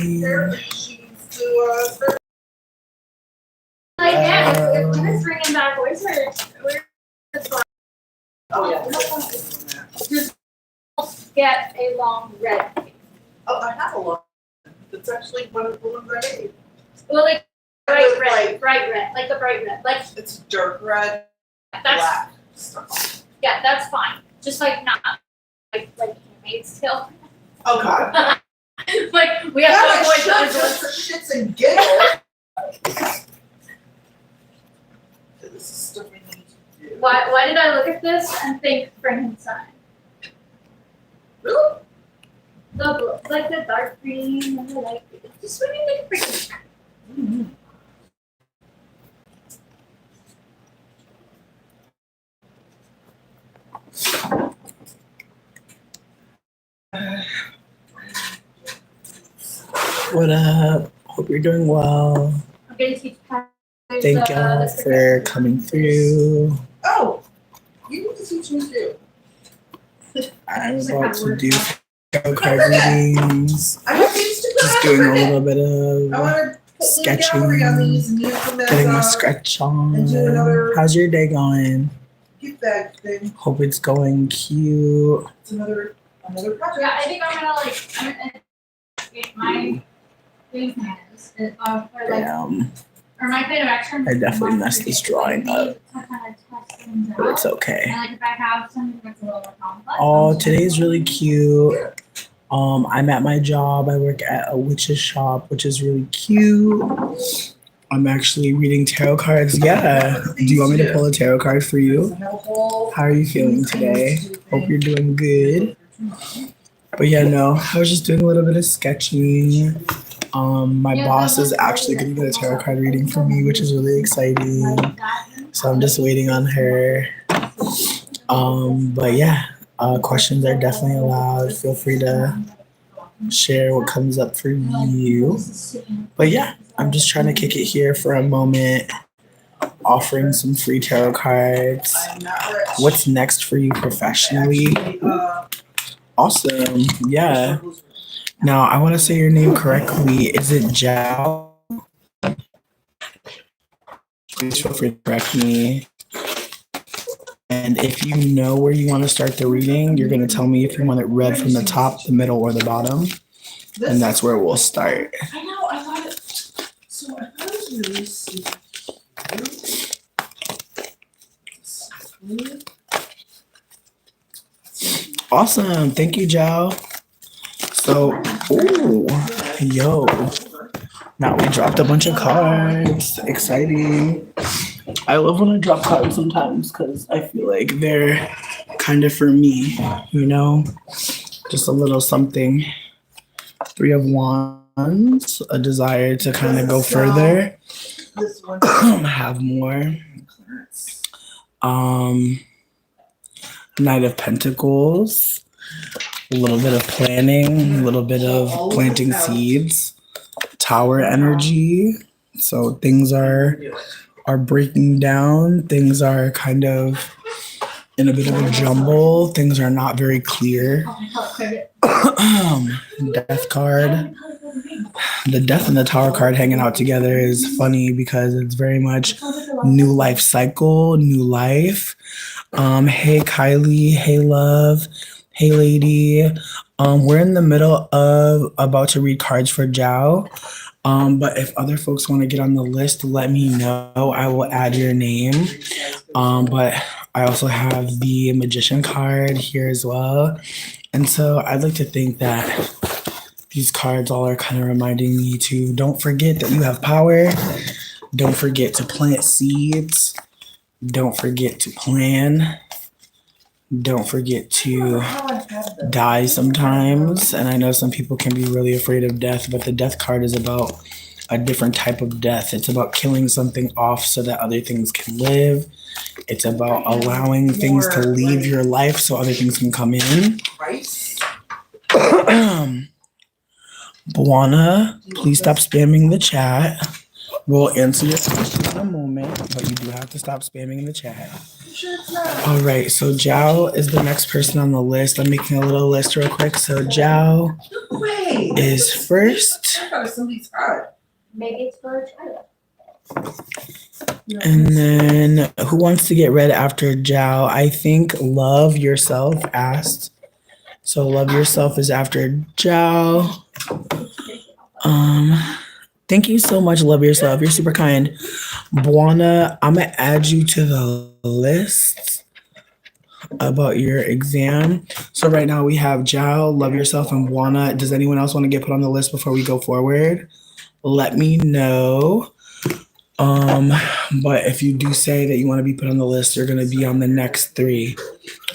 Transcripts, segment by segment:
Like, yeah, if it's bringing back oysters, just get a long red cake. Oh, I have a lot. It's actually one of the ones I ate. Well, like bright red, like a bright red, like it's dark red, that's black. yeah, that's fine. Just like not like handmade still. Oh God. Like we have to avoid those just for shits and giggles. This is stuff we need to do. Why did I look at this and think Frankenstein? Really? The blue, like the dark green and the light green. Just when you think Frankenstein. Mm-hmm. What up? Hope you're doing well. I'm gonna teach Thank y'all for coming through. Oh, you need to teach me too. I'm about to do tarot card readings. I have these to Just doing a little bit I of want to put sketching, gallery on these and use them as getting my scratch on. and do another- How's your day going? gift bag thing. Hope it's going cute. It's another project. Yeah, I think I'm gonna my game plan is for like Damn, or my plan of action. I definitely messed this drawing up, To kind of test things but out. it's okay. And like if I have something that's a little more complex. Oh, today's really cute. I'm at my job. I work at a witch's shop, which is really cute. I'm actually reading tarot cards. Yeah. Do you want me to pull a tarot card for you? How are you feeling today? Hope you're doing good. But yeah, no, I was just doing a little bit of sketching. My boss is actually going to get a tarot card reading for me, which is really exciting. So I'm just waiting on her. But yeah, questions are definitely allowed. Feel free to share what comes up for you. But yeah, I'm just trying to kick it here for a moment, offering some free tarot cards. What's next for you professionally? Awesome. Yeah. Now, I want to say your name correctly. Is it Zhao? Please feel free to correct me. And if you know where you want to start the reading, you're going to tell me if you want it read from the top, the middle, or the bottom. And that's where we'll start. I know, I thought it. So I thought it was really sweet. Awesome. Thank you, Zhao. So, ooh, yo. Now we dropped a bunch of cards. Exciting. I love when I drop cards sometimes because I feel like they're kind of for me, you know? Just a little something. 3 of Wands, a desire to kind of go further. Have more. Knight of Pentacles, a little bit of planning, a little bit of planting seeds. Tower energy, so things are breaking down. Things are kind of in a bit of a jumble. Things are not very clear. Death card. The Death and the Tower card hanging out together is funny because it's very much new life cycle, new life. Hey Kylie, hey love, hey lady. We're in the middle of about to read cards for Zhao. But if other folks want to get on the list, let me know. I will add your name. But I also have the Magician card here as well. And so I'd like to think that these cards all are kind of reminding me to don't forget that you have power. Don't forget to plant seeds. Don't forget to plan. Don't forget to die sometimes. And I know some people can be really afraid of death, but the Death card is about a different type of death. It's about killing something off so that other things can live. It's about allowing things to leave your life so other things can come in. Buana, please stop spamming the chat. We'll answer your questions in a moment, but you do have to stop spamming the chat. sure it's not? All right, so Zhao is the next person on the list. I'm making a little list real quick. So Zhao No way. is first, I thought it was somebody's card. Maybe it's for China. and then who wants to get read after Zhao? I think Love Yourself asked. So Love Yourself is after Zhao. Thank you so much, Love Yourself. You're super kind. Buana, I'm gonna add you to the list about your exam. So right now we have Zhao, Love Yourself, and Buana. Does anyone else want to get put on the list before we go forward? Let me know. But if you do say that you want to be put on the list, you're gonna be on the next three.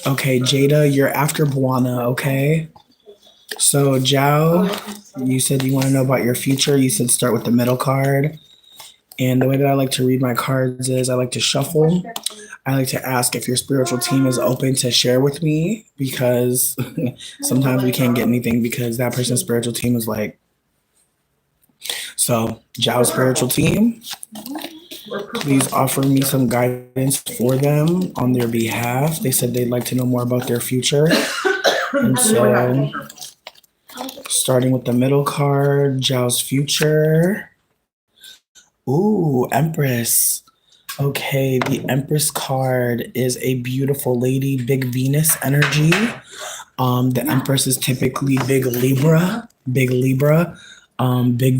Okay, Jada, you're after Buana, okay? So Zhao, you said you want to know about your future. You said start with the middle card. And the way that I like to read my cards is I like to shuffle. I like to ask if your spiritual team is open to share with me, because sometimes we can't get anything because that person's spiritual team is like. So Zhao's spiritual team, please offer me some guidance for them on their behalf. They said they'd like to know more about their future. And so starting with the middle card, Zhao's future. Ooh, Empress. Okay, the Empress card is a beautiful lady, big Venus energy. The Empress is typically big Libra, big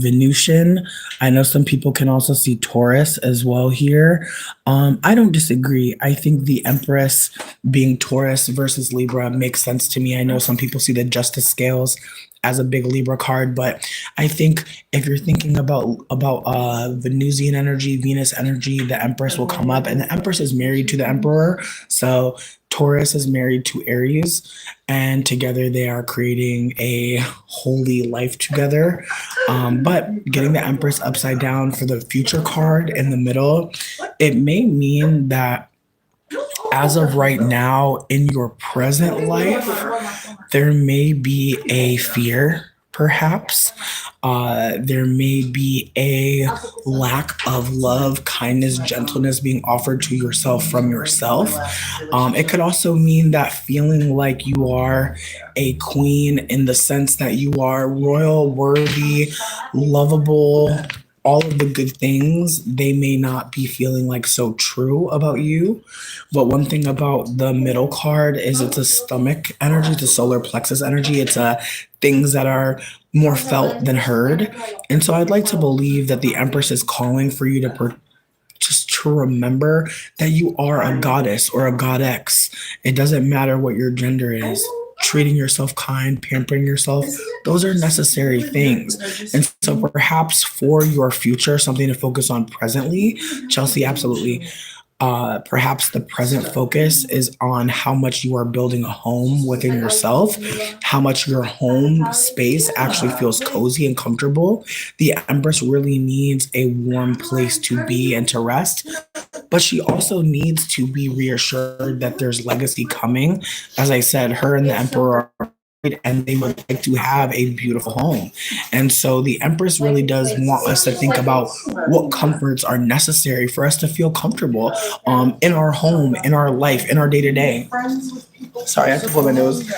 Venusian. I know some people can also see Taurus as well here. I don't disagree. I think the Empress being Taurus versus Libra makes sense to me. I know some people see the Justice scales as a big Libra card, but I think if you're thinking about Venusian energy, Venus energy, the Empress will come up, and the Empress is married to the Emperor. So Taurus is married to Aries, and together they are creating a holy life together. But getting the Empress upside down for the future card in the middle, it may mean that as of right now in your present life, there may be a fear, perhaps. There may be a lack of love, kindness, gentleness being offered to yourself from yourself. It could also mean that feeling like you are a queen in the sense that you are royal, worthy, lovable, all of the good things, they may not be feeling like so true about you. But one thing about the middle card is it's a stomach energy, it's a solar plexus energy. It's things that are more felt than heard. And so I'd like to believe that the Empress is calling for you to just to remember that you are a goddess or a goddess. It doesn't matter what your gender is. Treating yourself kind, pampering yourself, those are necessary things. And so perhaps for your future, something to focus on presently, Chelsea, absolutely. Perhaps the present focus is on how much you are building a home within yourself, how much your home space actually feels cozy and comfortable. The Empress really needs a warm place to be and to rest, but she also needs to be reassured that there's legacy coming. As I said, her and the Emperor are married, and they would like to have a beautiful home. And so the Empress really does want us to think about what comforts are necessary for us to feel comfortable in our home, in our life, in our day-to-day. Sorry, I have to pull my nose.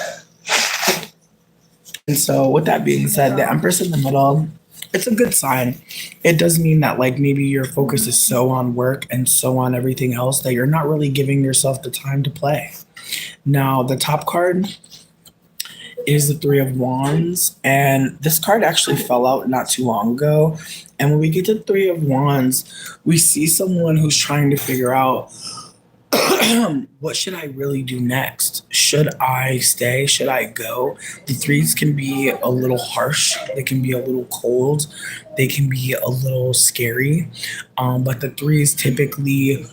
And so with that being said, the Empress in the middle, it's a good sign. It does mean that like maybe your focus is so on work and so on everything else that you're not really giving yourself the time to play. Now, the top card is the Three of Wands, and this card actually fell out not too long ago. And when we get to Three of Wands, we see someone who's trying to figure out what should I really do next? Should I stay? Should I go? The threes can be a little harsh. They can be a little cold. They can be a little scary. But the threes typically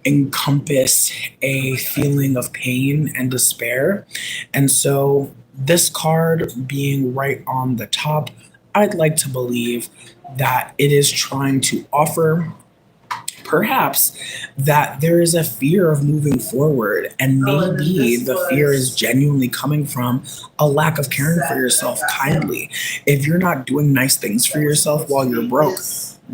encompass a feeling of pain and despair. And so this card being right on the top, I'd like to believe that it is trying to offer perhaps that there is a fear of moving forward, and maybe the fear is genuinely coming from a lack of caring for yourself kindly. If you're not doing nice things for yourself while you're broke,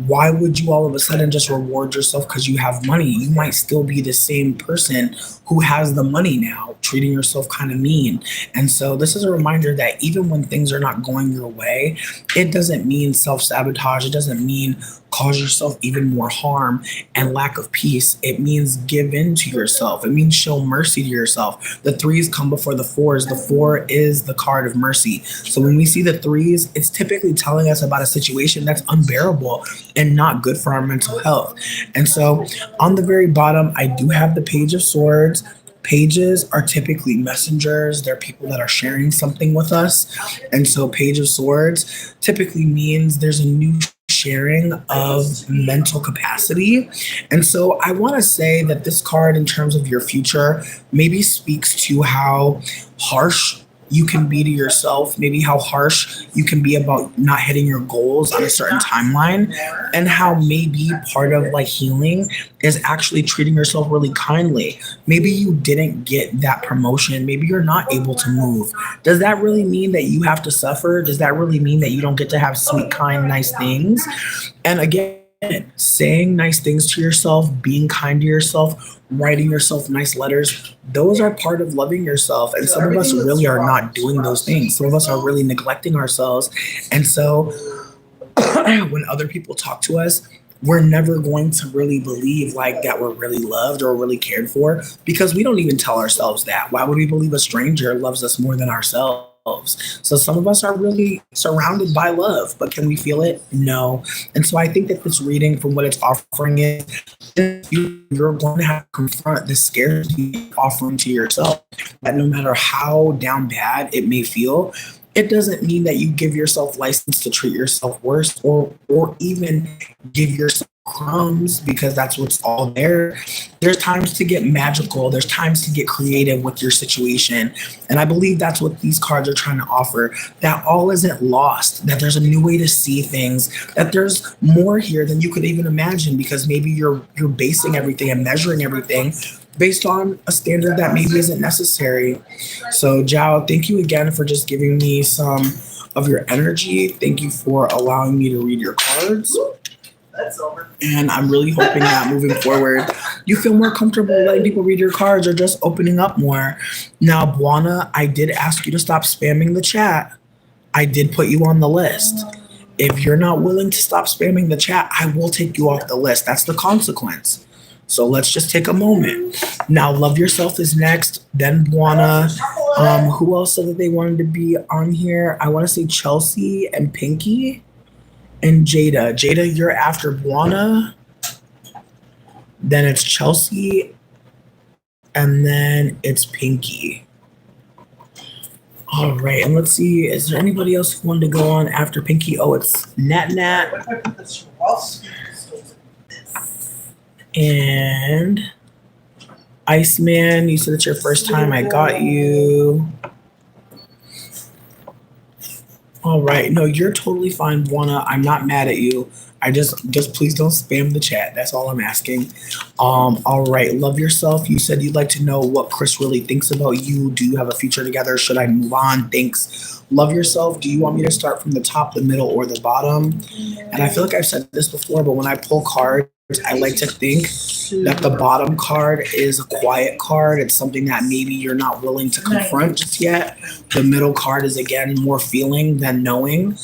why would you all of a sudden just reward yourself because you have money? You might still be the same person who has the money now, treating yourself kind of mean. And so this is a reminder that even when things are not going your way, it doesn't mean self-sabotage. It doesn't mean cause yourself even more harm and lack of peace. It means give in to yourself. It means show mercy to yourself. The threes come before the fours. The four is the card of mercy. So when we see the threes, it's typically telling us about a situation that's unbearable and not good for our mental health. And so on the very bottom, I do have the Page of Swords. Pages are typically messengers. They're people that are sharing something with us. And so Page of Swords typically means there's a new sharing of mental capacity. And so I want to say that this card, in terms of your future, maybe speaks to how harsh you can be to yourself, maybe how harsh you can be about not hitting your goals on a certain timeline, and how maybe part of like healing is actually treating yourself really kindly. Maybe you didn't get that promotion, maybe you're not able to move. Does that really mean that you have to suffer? Does that really mean that you don't get to have sweet, kind, nice things? And again, saying nice things to yourself, being kind to yourself, writing yourself nice letters, those are part of loving yourself. And some of us really are not doing those things. Some of us are really neglecting ourselves. And so when other people talk to us, we're never going to really believe like that we're really loved or really cared for, because we don't even tell ourselves that. Why would we believe a stranger loves us more than ourselves? So some of us are really surrounded by love, but can we feel it? No. And so I think that this reading, from what it's offering, is you're going to have to confront this scarcity offering to yourself, that no matter how down bad it may feel, it doesn't mean that you give yourself license to treat yourself worse, or even give yourself crumbs, because that's what's all there. There's times to get magical. There's times to get creative with your situation. And I believe that's what these cards are trying to offer, that all isn't lost, that there's a new way to see things, that there's more here than you could even imagine, because maybe you're basing everything and measuring everything based on a standard that maybe isn't necessary. So Jao, thank you again for just giving me some of your energy. Thank you for allowing me to read your cards. That's over. And I'm really hoping that moving forward, you feel more comfortable letting people read your cards or just opening up more. Now, Buana, I did ask you to stop spamming the chat. I did put you on the list. If you're not willing to stop spamming the chat, I will take you off the list. That's the consequence. So let's just take a moment. Now, Love Yourself is next, then Buana. Who else said that they wanted to be on here? I want to say Chelsea and Pinky. And Jada. Jada, you're after Buana. Then it's Chelsea. And then it's Pinky. All right. And let's see. Is there anybody else who wanted to go on after Pinky? Oh, it's Nat Nat. What if I put this Ross? And Iceman. You said it's your first time. I got you. All right. No, you're totally fine, Buana. I'm not mad at you. I just please don't spam the chat. That's all I'm asking. All right. Love Yourself. You said you'd like to know what Chris really thinks about you. Do you have a future together? Should I move on? Thanks. Love Yourself. Do you want me to start from the top, the middle, or the bottom? And I feel like I've said this before, but when I pull cards, I like to think that the bottom card is a quiet card. It's something that maybe you're not willing to confront just yet. The middle card is, again, more feeling than knowing.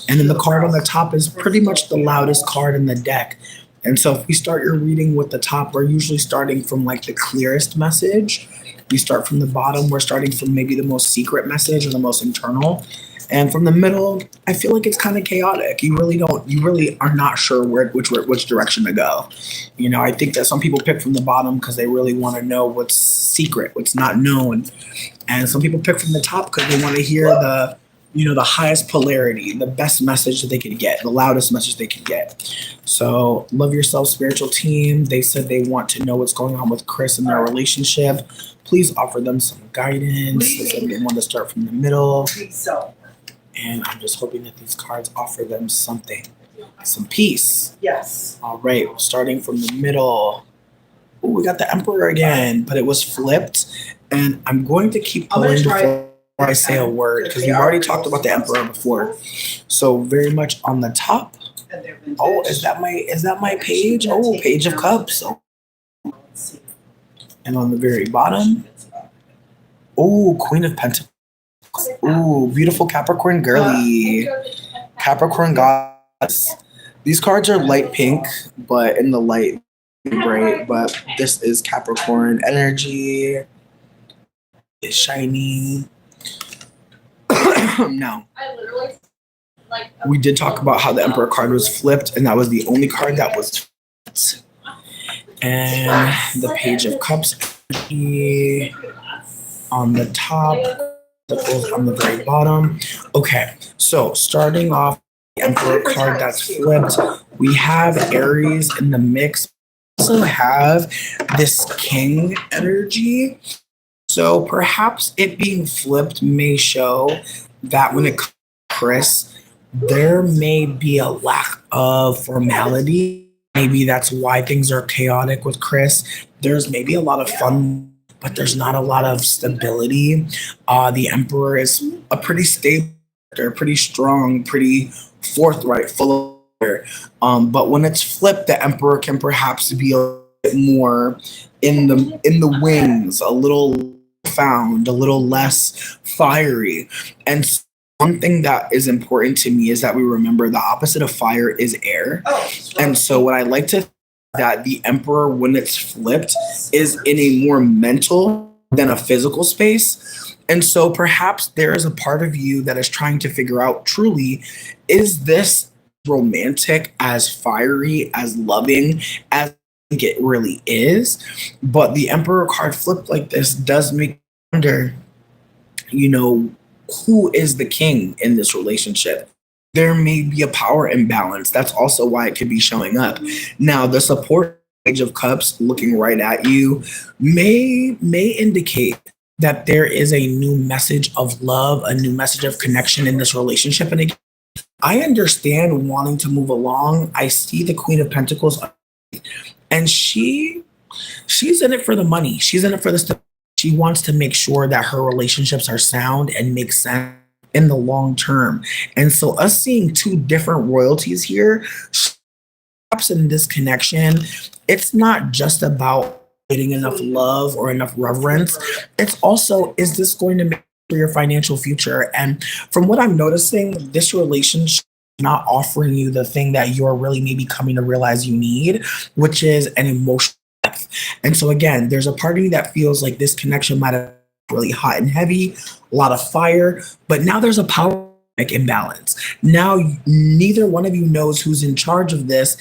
And then the card on the top is pretty much the loudest card in the deck. And so if we start your reading with the top, we're usually starting from like the clearest message. We start from the bottom, we're starting from maybe the most secret message or the most internal. And from the middle, I feel like it's kind of chaotic. You really are not sure which direction to go. You know, I think that some people pick from the bottom because they really want to know what's secret, what's not known. And some people pick from the top because they want to hear the highest polarity, the best message that they could get, the loudest message they could get. So Love Yourself Spiritual Team, they said they want to know what's going on with Chris and their relationship. Please offer them some guidance. They said they want to start from the middle. So. And I'm just hoping that these cards offer them something, some peace. Yes. All right, starting from the middle. Oh, we got the Emperor again, but it was flipped. And I'm going to keep pulling before I say a word, because we've already talked about the Emperor before. So very much on the top, And they're vintage. Oh, is that my page? Oh, Page of Cups. Oh, Let's see. and on the very bottom, oh, Queen of Pentacles. Ooh, beautiful Capricorn girly. Capricorn goddess. These cards are light pink, but in the light bright, but this is Capricorn energy. It's shiny. Now, I literally, like. we did talk about how the Emperor card was flipped, and that was the only card that was flipped. And the Page of Cups energy on the top, the on the very bottom. Okay, so starting off the Emperor card that's flipped, we have Aries in the mix. We also have this King energy. So perhaps it being flipped may show that when it comes to Chris, there may be a lack of formality. Maybe that's why things are chaotic with Chris. There's maybe a lot of fun, but there's not a lot of stability. The Emperor is a pretty stable, they're pretty strong, pretty forthright, full of but when it's flipped, the Emperor can perhaps be a bit more in the wings, a little found, a little less fiery. And one thing that is important to me is that we remember the opposite of fire is air. And so what I like to that the Emperor, when it's flipped, is in a more mental than a physical space. And so perhaps there is a part of you that is trying to figure out truly, is this romantic, as fiery, as loving as I think it really is? But the Emperor card flipped like this does make me wonder, who is the king in this relationship? There may be a power imbalance. That's also why it could be showing up. Now, the support Page of Cups looking right at you may indicate that there is a new message of love, a new message of connection in this relationship. And again, I understand wanting to move along. I see the Queen of Pentacles, and she's in it for the money. She's in it for the stuff. She wants to make sure that her relationships are sound and make sense in the long term. And so us seeing two different royalties here, perhaps in this connection, it's not just about getting enough love or enough reverence. It's also, is this going to make for your financial future? And from what I'm noticing, this relationship is not offering you the thing that you're really maybe coming to realize you need, which is an emotional depth. And so again, there's a part of me that feels like this connection might have been really hot and heavy, a lot of fire, but now there's a power imbalance. Now neither one of you knows who's in charge of this.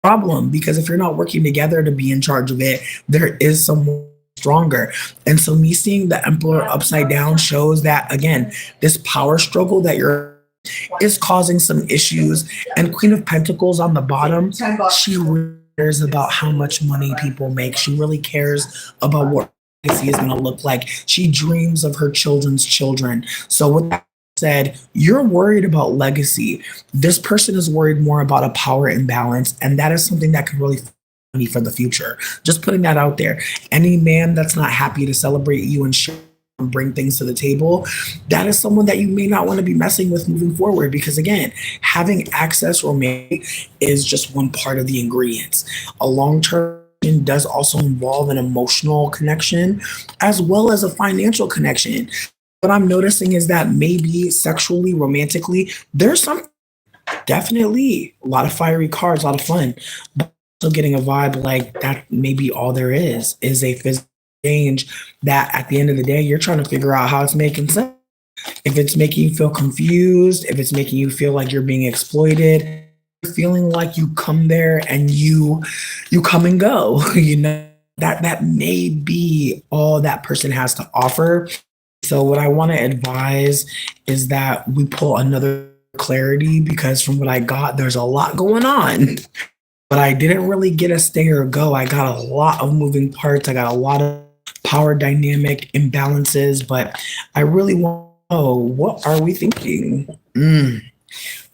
Problem, because if you're not working together to be in charge of it, there is someone stronger. And so me seeing the Emperor upside down shows that, again, this power struggle that you're is causing some issues. And Queen of Pentacles on the bottom, she really cares about how much money people make. She really cares about what legacy is going to look like. She dreams of her children's children. So with that said, you're worried about legacy. This person is worried more about a power imbalance, and that is something that could really me for the future. Just putting that out there. Any man that's not happy to celebrate you and share and bring things to the table, that is someone that you may not want to be messing with moving forward, because again, having access romantic is just one part of the ingredients. A long-term does also involve an emotional connection as well as a financial connection. What I'm noticing is that maybe sexually, romantically, there's some definitely a lot of fiery cards, a lot of fun, but also getting a vibe like that maybe all there is a physical change that at the end of the day, you're trying to figure out how it's making sense. If it's making you feel confused, if it's making you feel like you're being exploited, feeling like you come there and you come and go, that may be all that person has to offer. So what I want to advise is that we pull another clarity, because from what I got, there's a lot going on, but I didn't really get a stay or go. I got a lot of moving parts. I got a lot of power dynamic imbalances, but I really want to know, what are we thinking?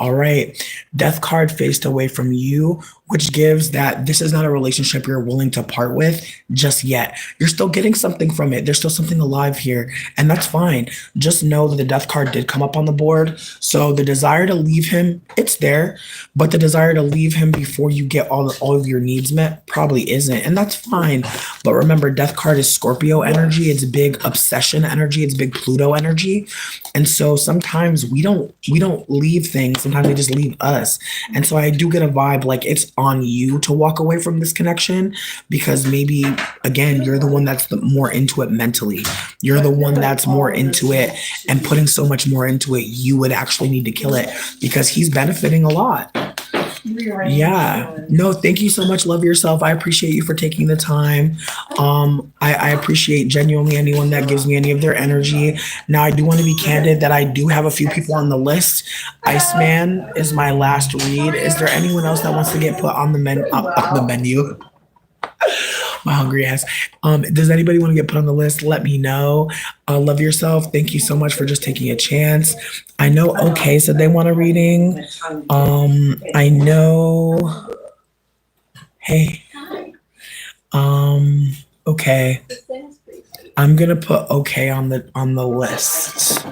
All right. Death card faced away from you, which gives that this is not a relationship you're willing to part with just yet. You're still getting something from it. There's still something alive here, and that's fine. Just know that the death card did come up on the board. So the desire to leave him, it's there, but the desire to leave him before you get all of your needs met probably isn't, and that's fine. But remember, death card is Scorpio energy. It's big obsession energy. It's big Pluto energy. And so sometimes we don't leave things. Sometimes they just leave us. And so I do get a vibe like it's on you to walk away from this connection because maybe again you're the one that's more into it mentally. You're the one that's more into it and putting so much more into it. You would actually need to kill it because he's benefiting a lot. Yeah. No, thank you so much. Love yourself. I appreciate you for taking the time. I appreciate genuinely anyone that gives me any of their energy. Now, I do want to be candid that I do have a few people on the list. Iceman is my last read. Is there anyone else that wants to get put on the menu? My hungry ass. Does anybody want to get put on the list? Let me know. Love yourself. Thank you so much for just taking a chance. I know Okay said they want a reading. I know. Hey. Okay. I'm gonna put Okay on the list.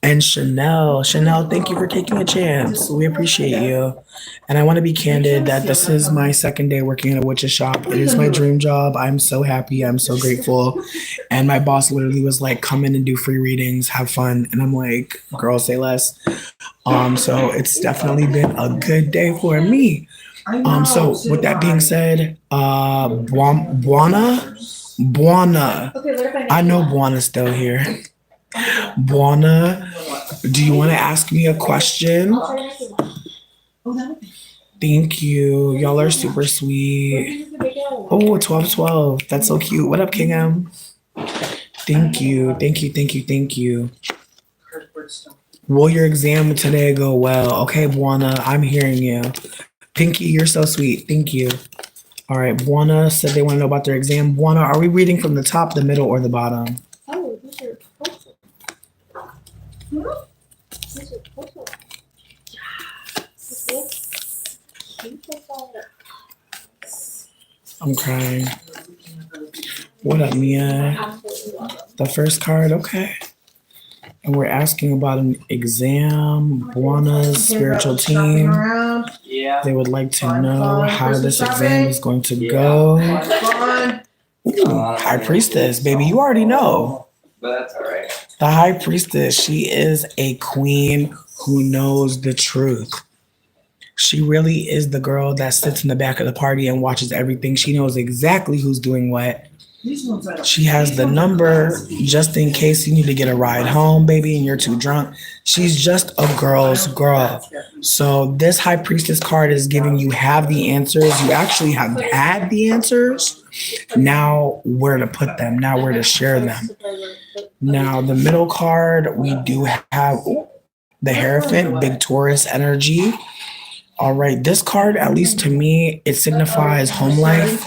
And Chanel, thank you for taking a chance. We appreciate you. And I want to be candid that this is my second day working at a witch's shop. It is my dream job. I'm so happy. I'm so grateful. And my boss literally was like, come in and do free readings, have fun. And I'm like, girl, say less. So it's definitely been a good day for me. So with that being said, Buana. I know Buana's still here. Buana, do you want to ask me a question? Thank you. Y'all are super sweet. Oh, 1212. That's so cute. What up, King M? Thank you. Will your exam today go well? Okay, Buana, I'm hearing you. Pinky, you're so sweet. Thank you. All right, Buana said they want to know about their exam. Buana, are we reading from the top, the middle, or the bottom? I'm crying. What up, Mia? The first card, okay. And we're asking about an exam. Buana's spiritual team. They would like to know how this exam is going to go. Ooh, High Priestess, baby, you already know. But that's all right. The High Priestess, she is a queen who knows the truth. She really is the girl that sits in the back of the party and watches everything. She knows exactly who's doing what. She has the number just in case you need to get a ride home, baby, and you're too drunk. She's just a girl's girl. So this High Priestess card is giving you have the answers. You actually have had the answers. Now where to put them. Now where to share them. Now the middle card, we do have the Hierophant, big Taurus energy. All right, this card, at least to me, it signifies home life.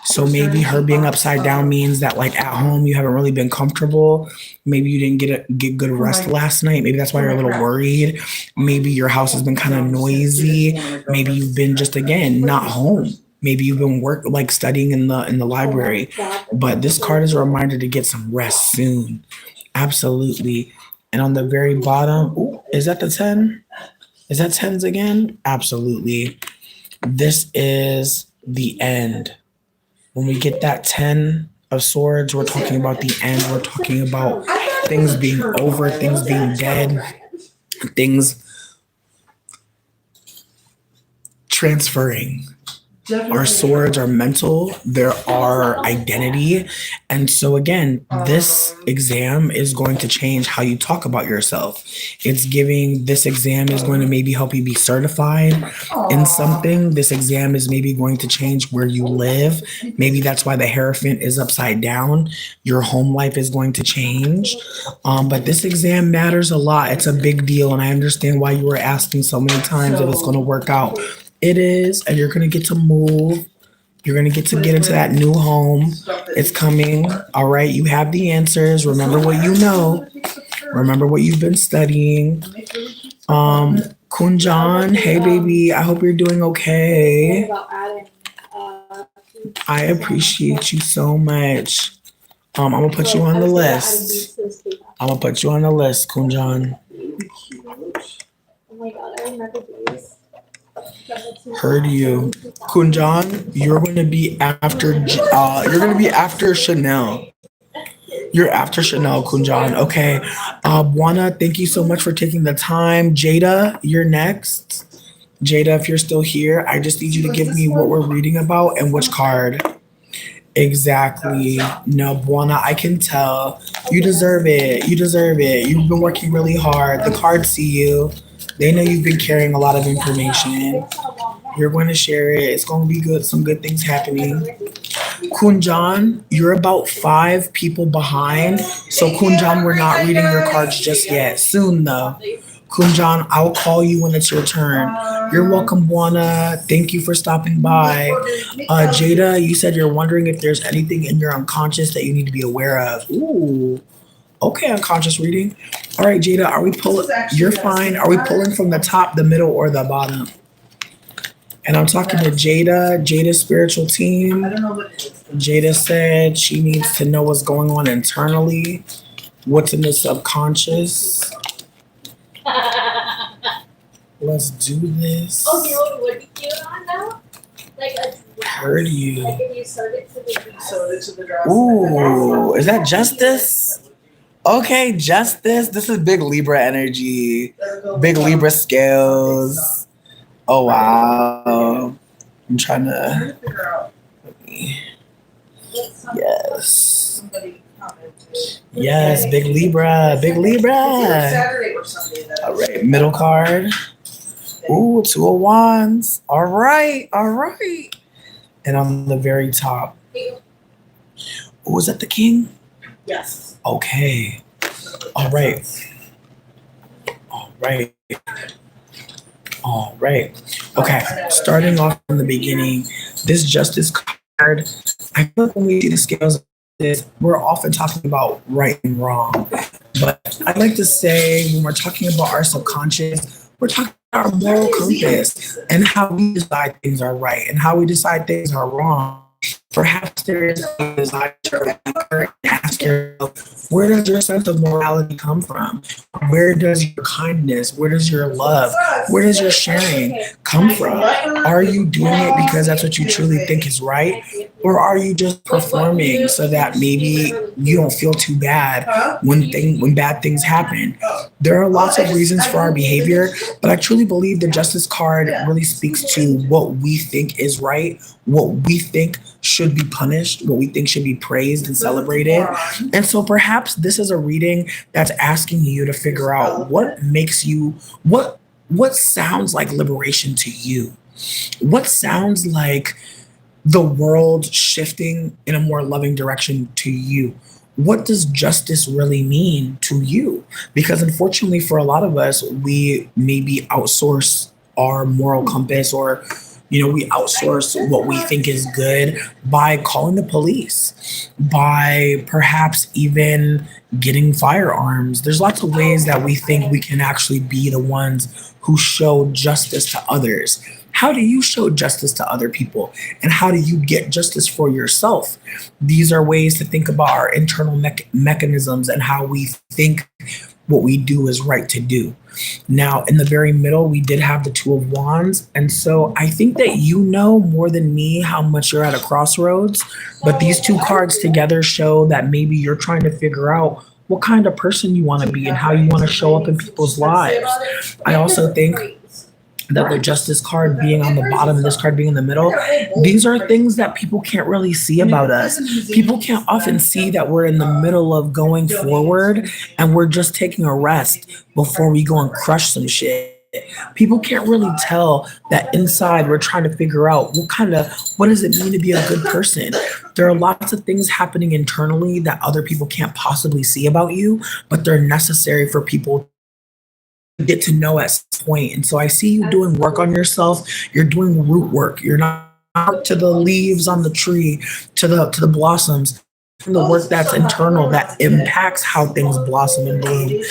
So maybe her being upside down means that like at home you haven't really been comfortable. Maybe you didn't get good rest last night. Maybe that's why you're a little worried. Maybe your house has been kind of noisy. Maybe you've been just again not home. Maybe you've been studying in the library. But this card is a reminder to get some rest soon. Absolutely. And on the very bottom, is that the 10? Is that 10s again? Absolutely. This is the end. When we get that 10 of swords, we're talking about the end. We're talking about things being over, things being dead, things transferring. Our swords are mental, they're our identity. And so again, this exam is going to change how you talk about yourself. It's giving, this exam is going to maybe help you be certified in something. This exam is maybe going to change where you live. Maybe that's why the Hierophant is upside down. Your home life is going to change. But this exam matters a lot. It's a big deal. And I understand why you were asking so many times if it's going to work out. It is, and you're going to get to move. You're going to get into that new home. It's coming. All right. You have the answers. Remember what you know. Remember what you've been studying. Kunjan, hey baby, I hope you're doing okay. I appreciate you so much. I'm gonna put you on the list. I'm gonna put you on the list, Kunjan. Oh my god, I remember these. Heard you. Kunjan, you're gonna be after Chanel. You're after Chanel, Kunjan. Okay. Buana, thank you so much for taking the time. Jada, you're next. Jada, if you're still here, I just need you to give me what we're reading about and which card. Exactly. No, Buana, I can tell. You deserve it. You deserve it. You've been working really hard. The cards see you. They know you've been carrying a lot of information. You're going to share it. It's going to be good. Some good things happening. Kunjan, you're about 5 people behind. So Kunjan, we're not reading your cards just yet. Soon though. Kunjan, I'll call you when it's your turn. You're welcome, Buana. Thank you for stopping by. Jada, you said you're wondering if there's anything in your unconscious that you need to be aware of. Ooh. Okay, unconscious reading. All right, Jada, are we pulling? You're fine. Are we pulling from the top, the middle, or the bottom? And I'm talking to Jada, Jada's spiritual team. I don't know what it is. Jada said she needs to know what's going on internally, what's in the subconscious. Let's do this. Oh, you know what would be cute on now? Like a dress. Heard you. Like if you sewed it to the dress. So it's the dress. Ooh, is that Justice? Okay, Justice. This is big Libra energy. Big Libra scales. Oh, wow. I'm trying to. Figure out. Yes. Somebody commented. Yes, big Libra. Big It's either Libra. Saturday or Sunday. That All right, middle card. Ooh, 2 of Wands. All right, all right. And on the very top. Ooh, is that the King? Yes. Okay. All right. All right. All right. Okay. Starting off from the beginning, this Justice card, I feel like when we see the scales of this, we're often talking about right and wrong. But I like to say when we're talking about our subconscious, we're talking about our moral compass and how we decide things are right and how we decide things are wrong. Perhaps there is a desire to ask yourself, where does your sense of morality come from? Where does your kindness, where does your love, where does your sharing come from? Are you doing it because that's what you truly think is right? Or are you just performing so that maybe you don't feel too bad when bad things happen? There are lots of reasons for our behavior, but I truly believe the Justice card really speaks to what we think is right, what we think should be punished, what we think should be praised and celebrated. And so perhaps this is a reading that's asking you to figure out what makes you, what sounds like liberation to you? What sounds like the world shifting in a more loving direction to you? What does justice really mean to you? Because unfortunately for a lot of us, we maybe outsource our moral compass, or we outsource what we think is good by calling the police, by perhaps even getting firearms. There's lots of ways that we think we can actually be the ones who show justice to others. How do you show justice to other people? And how do you get justice for yourself? These are ways to think about our internal mechanisms and how we think what we do is right to do. Now, in the very middle, we did have the 2 of Wands. And so I think that you know more than me how much you're at a crossroads. But these 2 cards together show that maybe you're trying to figure out what kind of person you want to be and how you want to show up in people's lives. I also think that the Justice card being on the bottom and this card being in the middle, these are things that people can't really see about us. People can't often see that we're in the middle of going forward and we're just taking a rest before we go and crush some shit. People can't really tell that inside we're trying to figure out what does it mean to be a good person? There are lots of things happening internally that other people can't possibly see about you, but they're necessary for people get to know at some point. And so I see you doing work on yourself. You're doing root work. You're not to the leaves on the tree, to the blossoms. the work that's internal that impacts how things blossom and bloom.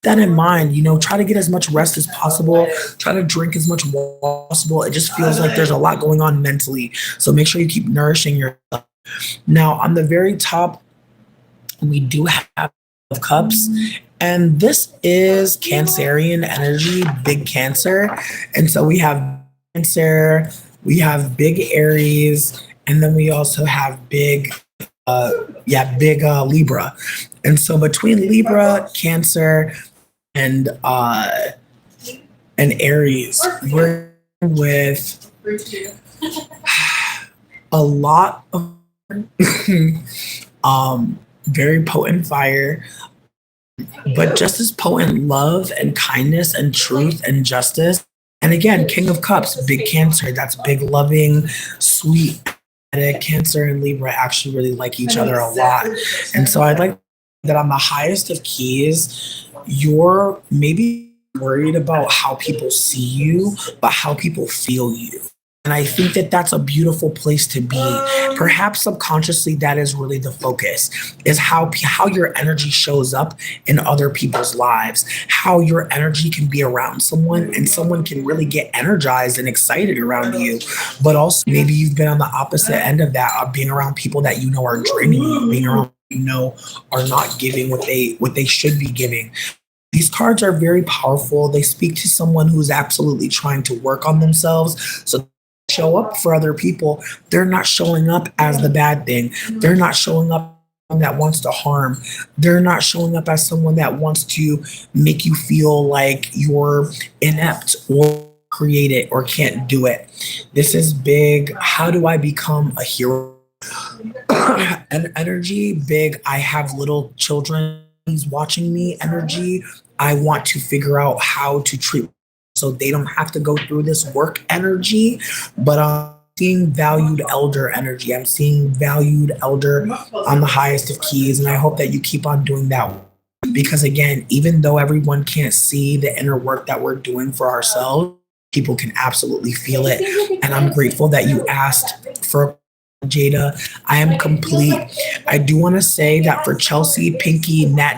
That in mind, try to get as much rest as possible, try to drink as much water as possible. It just feels like there's a lot going on mentally. So make sure you keep nourishing yourself. Now, on the very top, we do have cups, and this is Cancerian energy, big Cancer. And so we have Cancer, we have big Aries, and then we also have big Libra. And so between Libra, Cancer, and Aries, we're with a lot of very potent fire, but just as potent love and kindness and truth and justice. And again, King of Cups, big Cancer, that's big, loving, sweet. Cancer and Libra actually really like each other a lot. And so I'd like that on the highest of keys, you're maybe worried about how people see you, but how people feel you. And I think that that's a beautiful place to be. Perhaps subconsciously, that is really the focus, is how your energy shows up in other people's lives, how your energy can be around someone and someone can really get energized and excited around you. But also maybe you've been on the opposite end of that, of being around people that are draining you, being around are not giving what they should be giving. These cards are very powerful. They speak to someone who's absolutely trying to work on themselves. So show up for other people. They're not showing up as the bad thing. They're not showing up that wants to harm. They're not showing up as someone that wants to make you feel like you're inept or create it or can't do it. This is big. How do I become a hero? An energy, big. I have little children watching me energy. I want to figure out how to treat so they don't have to go through this work energy, but I'm seeing valued elder energy. I'm seeing valued elder on the highest of keys, and I hope that you keep on doing that. Because again, even though everyone can't see the inner work that we're doing for ourselves, people can absolutely feel it. And I'm grateful that you asked for Jada. I am complete. I do want to say that for Chelsea, Pinky, Nat,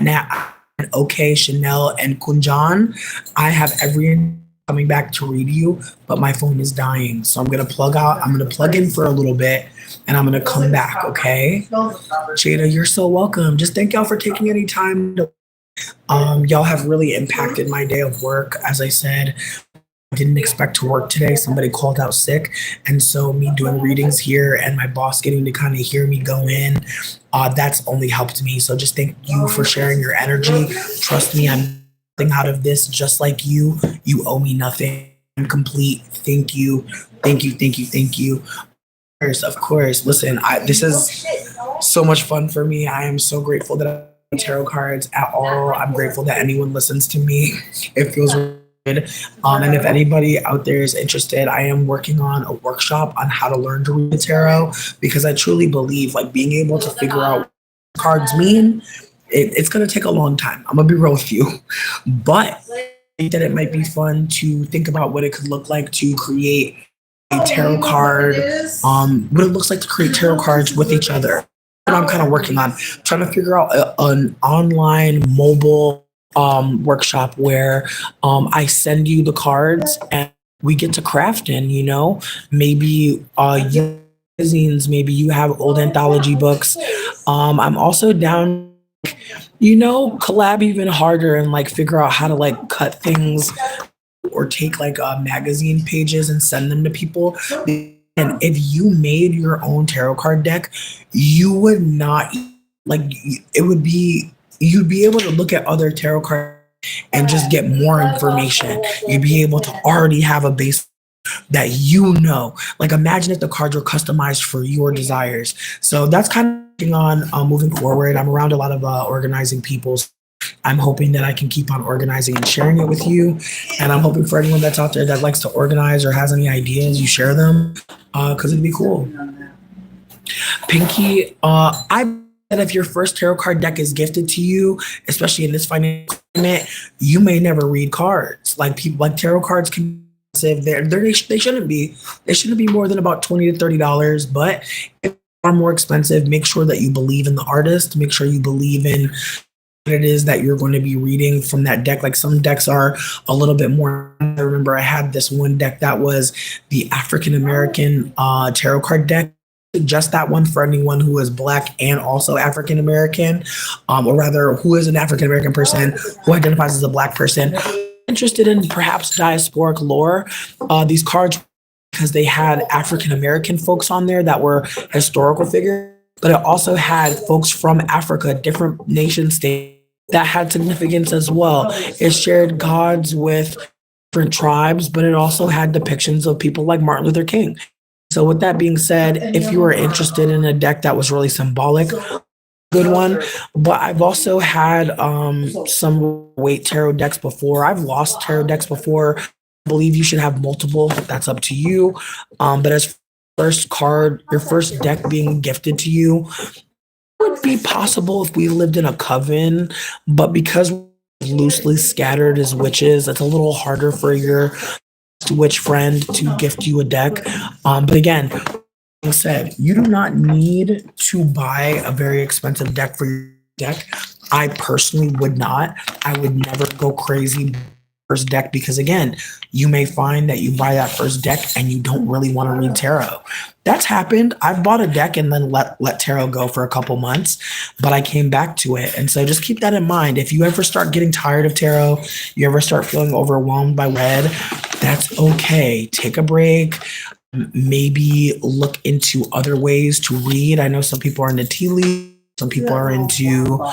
and OK, Chanel, and Kunjan, I have every coming back to read you, but my phone is dying. So I'm going to plug out. I'm going to plug in for a little bit and I'm going to come back. Okay. Jada, you're so welcome. Just thank y'all for taking any time. Y'all have really impacted my day of work. As I said, I didn't expect to work today. Somebody called out sick. And so me doing readings here and my boss getting to kind of hear me go in, that's only helped me. So just thank you for sharing your energy. Trust me, I'm out of this just like you. You owe me nothing. I'm complete. Thank you. Thank you. Thank you. Thank you. Of course. Listen, this is so much fun for me. I am so grateful that I have tarot cards at all. I'm grateful that anyone listens to me. It feels really good. And if anybody out there is interested, I am working on a workshop on how to learn to read the tarot, because I truly believe like being able to figure out what cards mean, it's going to take a long time. I'm going to be real with you. But I think that it might be fun to think about what it could look like to create a tarot card, what it looks like to create tarot cards with each other. And I'm kind of working on trying to figure out an online mobile workshop where I send you the cards and we get to craft in, maybe you magazines, maybe you have old anthology books. I'm also down collab even harder and like figure out how to like cut things or take like magazine pages and send them to people. And if you made your own tarot card deck, you would not you'd be able to look at other tarot cards and just get more information. You'd be able to already have a base that like imagine if the cards were customized for your desires. So that's kind of on moving forward. I'm around a lot of organizing people. I'm hoping that I can keep on organizing and sharing it with you. And I'm hoping for anyone that's out there that likes to organize or has any ideas, you share them because it'd be cool. Pinky, I bet if your first tarot card deck is gifted to you, especially in this financial climate, you may never read cards. Like tarot cards can be expensive. They shouldn't be. They shouldn't be more than about $20 to $30. But if are more expensive. Make sure that you believe in the artist. Make sure you believe in what it is that you're going to be reading from that deck. Like some decks are a little bit more. I remember I had this one deck that was the African American tarot card deck. Just that one for anyone who is Black and also African American, or rather, who is an African American person who identifies as a Black person. Interested in perhaps diasporic lore. These cards, because they had African American folks on there that were historical figures, but it also had folks from Africa, different nation states that had significance as well. It shared gods with different tribes, but it also had depictions of people like Martin Luther King. So with that being said, if you are interested in a deck that was really symbolic, good one. But I've also had some weight tarot decks before. I've lost tarot decks before. I believe you should have multiple. That's up to you. But as first card, your first deck being gifted to you would be possible if we lived in a coven. But because we're loosely scattered as witches, it's a little harder for your witch friend to gift you a deck. But again, like I said, you do not need to buy a very expensive deck for your deck. I personally would not. I would never go crazy first deck because again, you may find that you buy that first deck and you don't really want to read tarot. That's happened. I've bought a deck and then let tarot go for a couple months, but I came back to it. And so just keep that in mind. If you ever start getting tired of tarot, you ever start feeling overwhelmed by red, that's okay. Take a break. Maybe look into other ways to read. I know some people are into tea leaves. Some people are into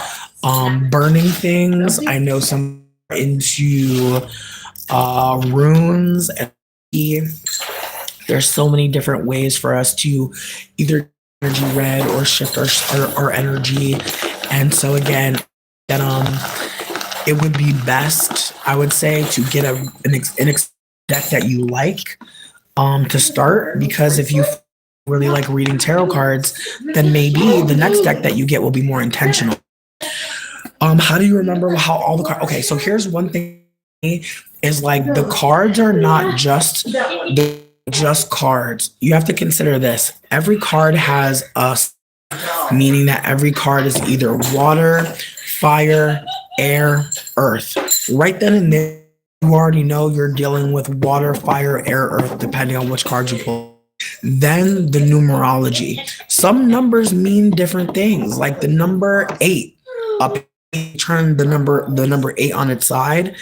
burning things. I know some are into runes. And there's so many different ways for us to either energy read or shift our energy. And so again, that it would be best, I would say, to get an deck that you like to start, because if you really like reading tarot cards, then maybe the next deck that you get will be more intentional. How do you remember how all the cards? Okay, so here's one thing is like the cards are not just cards. You have to consider this. Every card has a meaning that every card is either water, fire, air, earth. Right then and there, you already know you're dealing with water, fire, air, earth, depending on which card you pull. Then the numerology. Some numbers mean different things, like the number 8. Up, turn the number 8 on its side.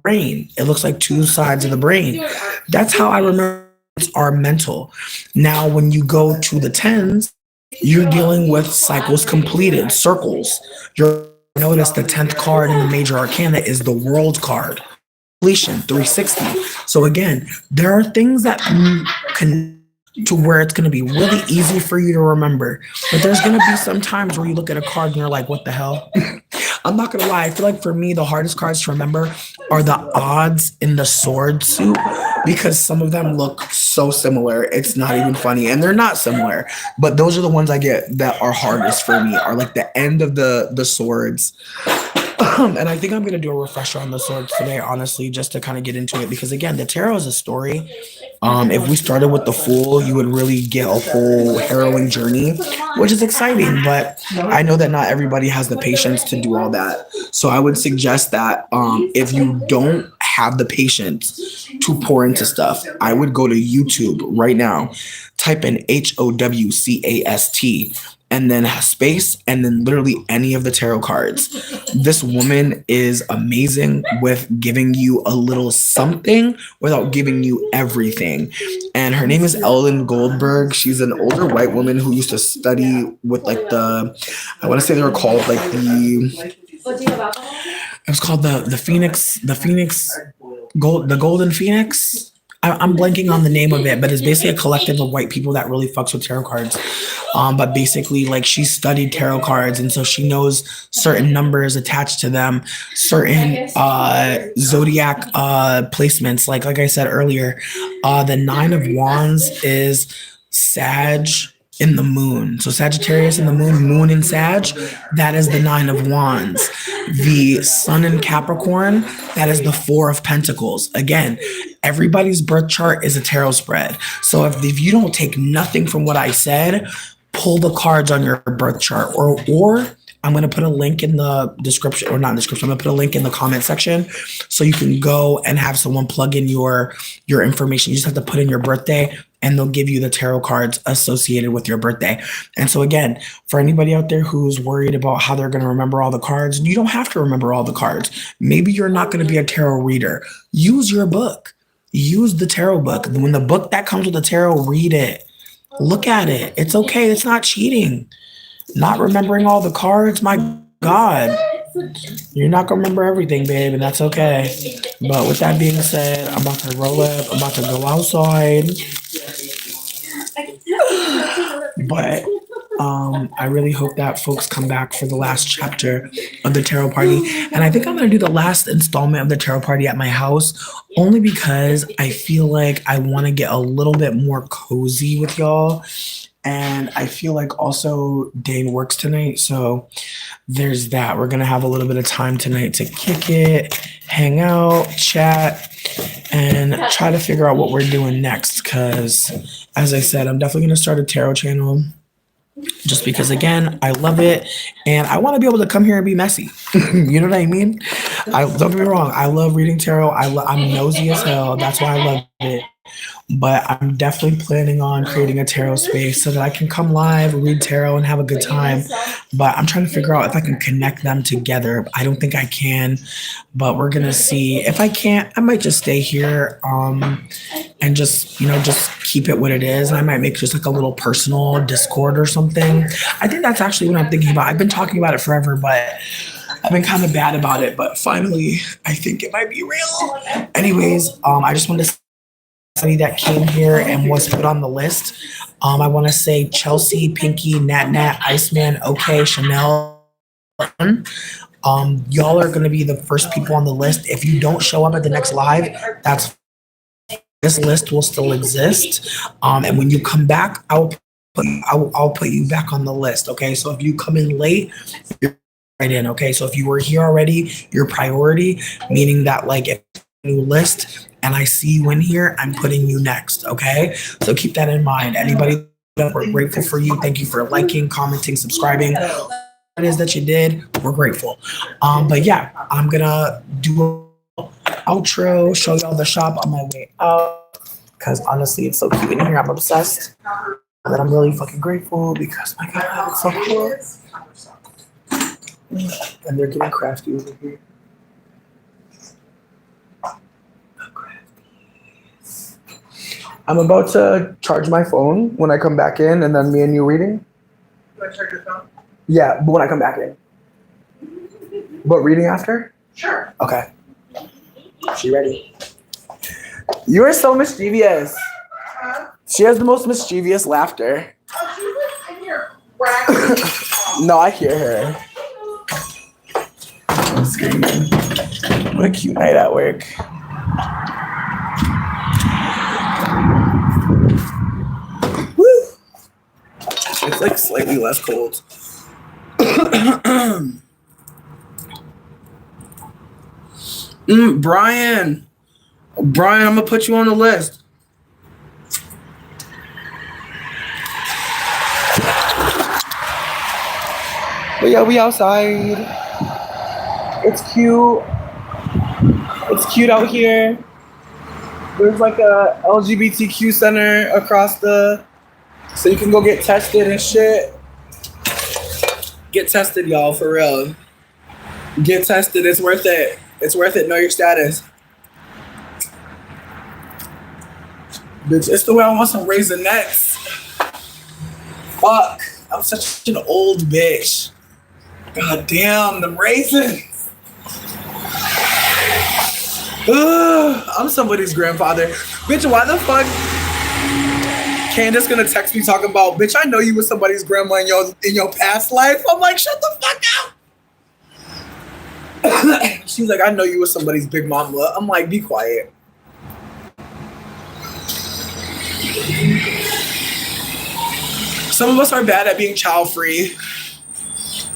Brain. It looks like two sides of the brain. That's how I remember are mental. Now, when you go to the 10s, you're dealing with cycles completed, circles. You'll notice the 10th card in the major arcana is the world card. Completion, 360. So again, there are things that can to where it's going to be really easy for you to remember. But there's going to be some times where you look at a card and you're like, what the hell? I'm not going to lie. I feel like for me, the hardest cards to remember are the odds in the sword suit, because some of them look so similar. It's not even funny. And they're not similar. But those are the ones I get that are hardest for me, are like the end of the swords. And I think I'm going to do a refresher on the swords today, honestly, just to kind of get into it. Because again, the tarot is a story. If we started with the Fool, you would really get a whole harrowing journey, which is exciting. But I know that not everybody has the patience to do all that. So I would suggest that if you don't have the patience to pour into stuff, I would go to YouTube right now, type in HOWCAST, and then space, and then literally any of the tarot cards. This woman is amazing with giving you a little something without giving you everything. And her name is Ellen Goldberg. She's an older white woman who used to study with like I want to say they were called like it was called the Phoenix, the Golden Phoenix. I'm blanking on the name of it, but it's basically a collective of white people that really fucks with tarot cards. But basically, like, she studied tarot cards, and so she knows certain numbers attached to them, certain zodiac placements. Like I said earlier, the 9 of Wands is Sag in the moon. So Sagittarius in the moon in Sag, that is the 9 of Wands. The Sun in Capricorn, that is the 4 of Pentacles. Again, everybody's birth chart is a tarot spread. So if you don't take nothing from what I said, pull the cards on your birth chart, or I'm going to put a link in the description, or not in the description. I'm going to put a link in the comment section so you can go and have someone plug in your information. You just have to put in your birthday and they'll give you the tarot cards associated with your birthday. And so again, for anybody out there who's worried about how they're going to remember all the cards, you don't have to remember all the cards. Maybe you're not going to be a tarot reader. Use your book. Use the tarot book. When the book that comes with the tarot, read it. Look at it. It's okay. It's not cheating. Not remembering all the cards, my God. You're not going to remember everything, babe, and that's okay. But with that being said, I'm about to roll up. I'm about to go outside. But I really hope that folks come back for the last chapter of the tarot party. And I think I'm going to do the last installment of the tarot party at my house, only because I feel like I want to get a little bit more cozy with y'all. And I feel like also Dane works tonight. So there's that. We're going to have a little bit of time tonight to kick it, hang out, chat, and try to figure out what we're doing next. Because as I said, I'm definitely going to start a tarot channel just because, again, I love it. And I want to be able to come here and be messy. You know what I mean? Don't get me wrong. I love reading tarot. I'm nosy as hell. That's why I love it. But I'm definitely planning on creating a tarot space so that I can come live, read tarot, and have a good time. But I'm trying to figure out if I can connect them together. I don't think I can, but we're going to see. If I can't, I might just stay here and just keep it what it is. And I might make just like a little personal Discord or something. I think that's actually what I'm thinking about. I've been talking about it forever, but I've been kind of bad about it. But finally, I think it might be real. Anyways, I just wanted to somebody that came here and was put on the list. I want to say Chelsea, Pinky, Nat, Iceman, OK, Chanel. Y'all are going to be the first people on the list. If you don't show up at the next live, this list will still exist. And when you come back, I'll put you back on the list. Okay, so if you come in late, you're right in. Okay, so if you were here already, your priority, meaning that like if new list and I see you in here, I'm putting you next. Okay, so keep that in mind. Anybody, we're grateful for you. Thank you for liking, commenting, subscribing. What it is that you did, we're grateful. But yeah, I'm gonna do an outro, show y'all the shop on my way out, because honestly it's so cute in here. I'm obsessed, and I'm really fucking grateful because my God, it's so cool. And they're getting crafty over here. I'm about to charge my phone when I come back in, and then me and you reading. You want to charge your phone? Yeah, but when I come back in. But reading after? Sure. Okay. She ready? You are so mischievous. She has the most mischievous laughter. Oh, she's like in here cracking. No, I hear her. I'm screaming. What a cute night at work. Woo! It's like slightly less cold. Brian, I'm gonna put you on the list. But yeah, we outside. It's cute. It's cute out here. There's like a LGBTQ center across so you can go get tested and shit. Get tested, y'all, for real. Get tested, it's worth it. It's worth it, know your status. Bitch, it's the way I want some Raisinets. Fuck, I'm such an old bitch. God damn, them raisins. Ugh, I'm somebody's grandfather. Bitch, why the fuck? Candace gonna text me talking about, bitch, I know you was somebody's grandma in your past life. I'm like, shut the fuck up. She's like, I know you was somebody's big mama. I'm like, be quiet. Some of us are bad at being child free.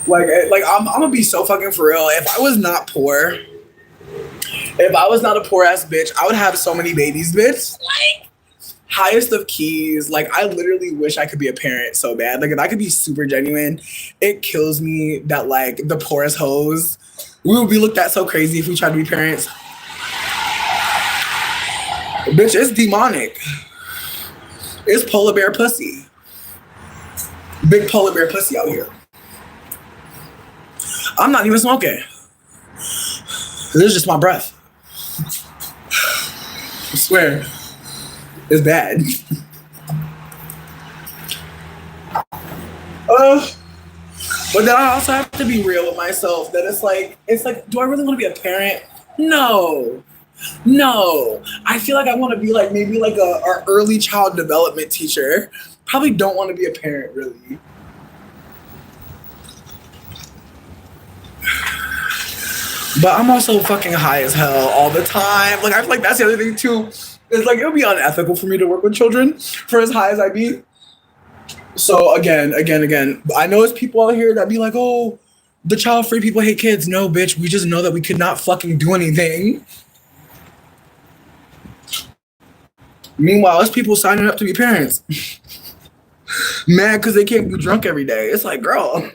Like I'm gonna be so fucking for real. If I was not poor, if I was not a poor ass bitch, I would have so many babies, bitch. Like, highest of keys. Like, I literally wish I could be a parent so bad. Like, if I could be super genuine, it kills me that, like, the poorest hoes, we would be looked at so crazy if we tried to be parents. Bitch, it's demonic. It's polar bear pussy. Big polar bear pussy out here. I'm not even smoking. This is just my breath. I swear. It's bad. But then I also have to be real with myself that it's like, do I really want to be a parent? No. I feel like I want to be like maybe like a early child development teacher. Probably don't want to be a parent, really. But I'm also fucking high as hell all the time. Like, I feel like that's the other thing too. It's like, it would be unethical for me to work with children for as high as I be. So again, I know it's people out here that be like, oh, the child-free people hate kids. No, bitch, we just know that we could not fucking do anything. Meanwhile, it's people signing up to be parents. Mad because they can't be drunk every day. It's like, girl.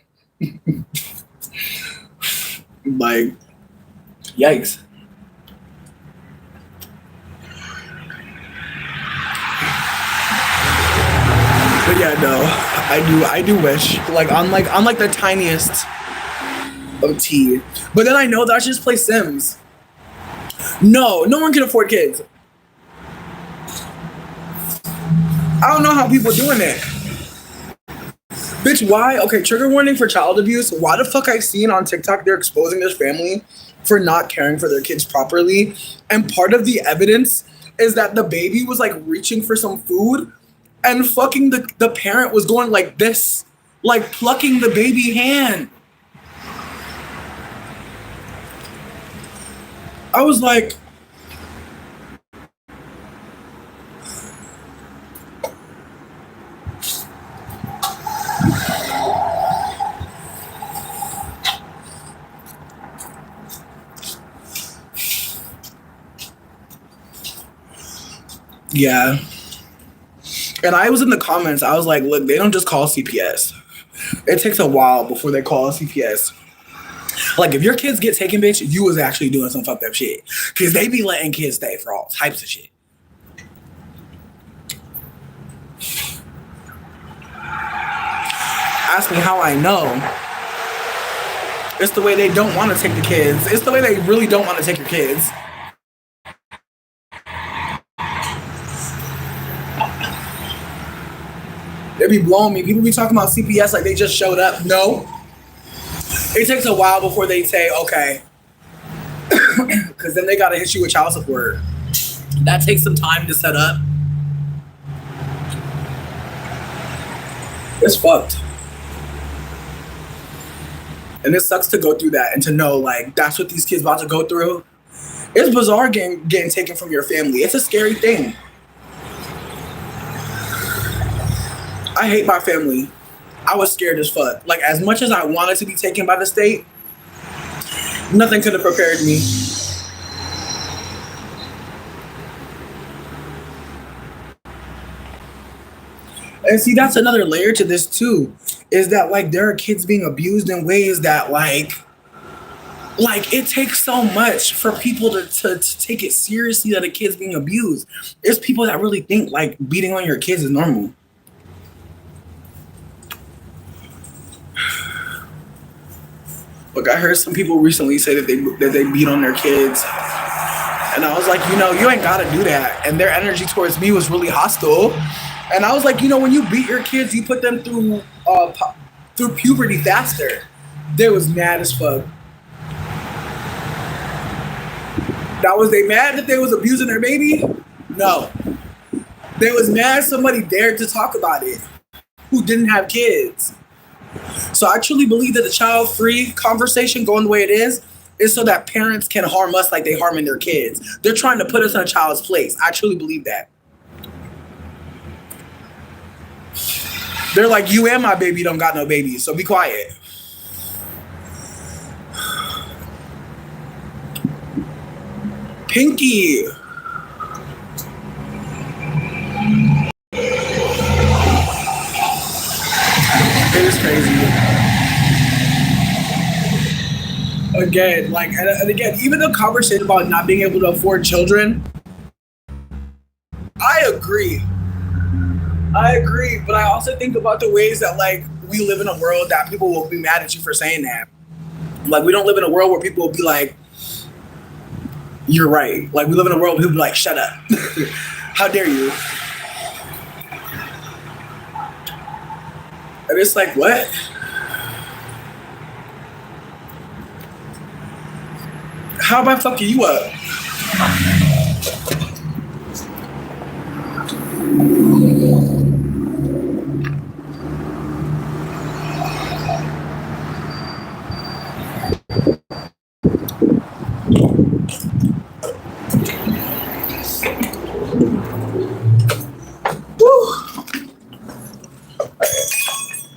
Like, yikes. But yeah, no, I do wish. Like, I'm like the tiniest of tea. But then I know that I should just play Sims. No one can afford kids. I don't know how people doing it. Bitch, why? Okay, trigger warning for child abuse. Why the fuck I seen on TikTok they're exposing this family for not caring for their kids properly? And part of the evidence is that the baby was like reaching for some food and fucking the parent was going like this, like plucking the baby hand. I was like, yeah. And I was in the comments, I was like, look, they don't just call CPS. It takes a while before they call CPS. Like, if your kids get taken, bitch, you was actually doing some fucked up shit. Because they be letting kids stay for all types of shit. Ask me how I know. It's the way they don't want to take the kids. It's the way they really don't want to take your kids. They be blowing me. People be talking about CPS like they just showed up. No. It takes a while before they say, okay. Because then they got to hit you with child support. That takes some time to set up. It's fucked. And it sucks to go through that and to know, like, that's what these kids about to go through. It's bizarre getting taken from your family. It's a scary thing. I hate my family. I was scared as fuck. Like, as much as I wanted to be taken by the state, nothing could have prepared me. And see, that's another layer to this too, is that like there are kids being abused in ways that like it takes so much for people to take it seriously that a kid's being abused. There's people that really think like beating on your kids is normal. Look, I heard some people recently say that they beat on their kids. And I was like, you ain't gotta do that. And their energy towards me was really hostile. And I was like, when you beat your kids, you put them through puberty faster. They was mad as fuck. Now, was they mad that they was abusing their baby? No. They was mad somebody dared to talk about it who didn't have kids. So I truly believe that the child-free conversation going the way it is so that parents can harm us like they harming their kids. They're trying to put us in a child's place. I truly believe that. They're like, you and my baby don't got no babies, so be quiet. Pinky. again, like, and again, even the conversation about not being able to afford children, I agree, but I also think about the ways that, like, we live in a world that people will be mad at you for saying that. Like, we don't live in a world where people will be like, you're right. Like, we live in a world where people be like, shut up. How dare you? And it's like, what? How am I fucking you up?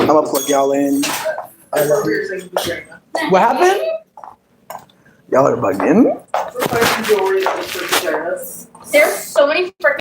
I'm gonna plug y'all in. What happened? Y'all are bugging. We're finding jewelry that was for vaginas. There's so many freaking